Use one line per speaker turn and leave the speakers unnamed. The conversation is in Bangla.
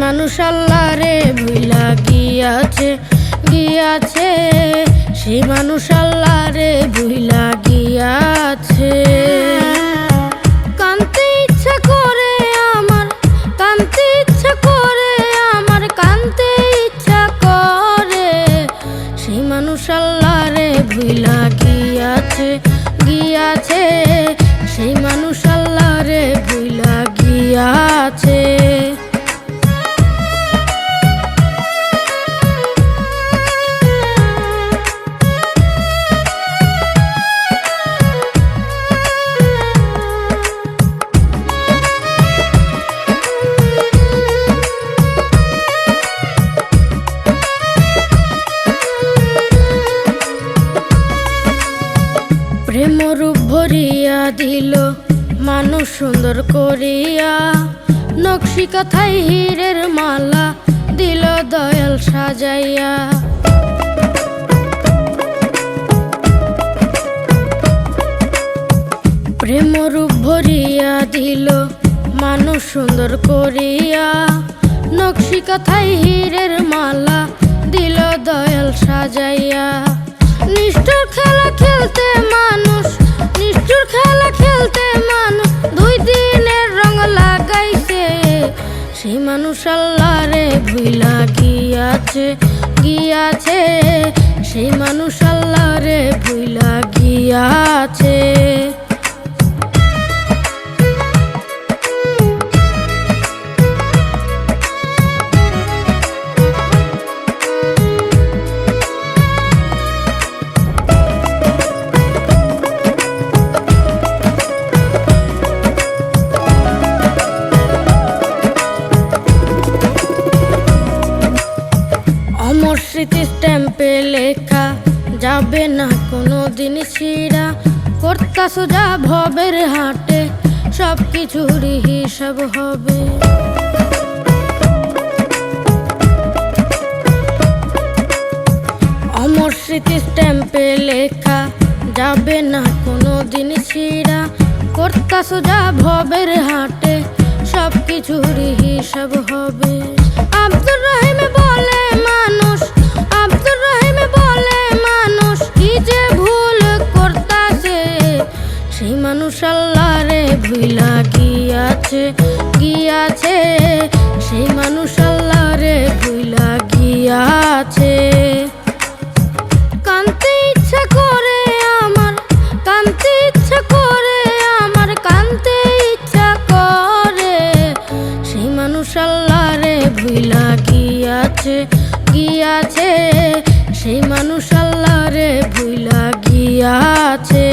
মানুষ আল্লাহরে ভুইলা গিয়াছে গিয়াছে, সেই মানুষ আল্লাহরে ভুইলা গিয়াছে। কানতে ইচ্ছা করে আমার, কানতে ইচ্ছা করে আমার, কানতে ইচ্ছা করে, সেই মানুষ আল্লাহরে ভুইলা গিয়াছে গিয়াছে, সেই মানুষ আল্লাহরে ভুইলা গিয়াছে। প্রেম রূপ ভরিয়া দিল মানুষ সুন্দর করিয়া, নকশি কথায় হীরের মালা দিল দয়াল সাজাইয়া। প্রেম রূপ ভরিয়া দিল মানুষ সুন্দর করিয়া, নকশি কথায় হীরের মালা দিল দয়াল সাজাইয়া। নিষ্ঠুর খেলা খেলতে মানুষ, নিষ্ঠুর খেলা খেলতে মানুষ, 2 দিনের রং লাগাইছে, সেই মানুষ আল্লাহরে ভুইলা গিয়াছে গিয়াছে, সেই মানুষ আল্লাহরে ভুইলা গিয়াছে। অমর স্মৃতি স্ট্যাম্পে লেখা যাবে না কোনো দিন ছিঁড়া, করতাছো যা ভবের হাটে সব কিছুরই হিসাব হবে। অমর স্মৃতি স্ট্যাম্পে লেখা যাবে না কোনো দিন ছিঁড়া, করতাছো যা ভবের হাটে সব কিছুরই হিসাব হবে। আব্দুর রহিম বলে মানুষ, আব্দুর রহিম বলে মানুষ, কি যে ভুল করতাছে, সেই মানুষ আল্লাহরে ভুইলা গিয়াছে গিয়াছে, সেই মানুষ আল্লাহরে ভুইলা গিয়াছে। কানতে ইচ্ছা করে আমার, কানতে ইচ্ছা করে আমার, কানতে ইচ্ছা করে, সেই মানুষ আল্লাহরে ভুইলা গিয়াছে গিয়াছে, সেই মানুষ আল্লাহরে ভুইলা গিয়াছে।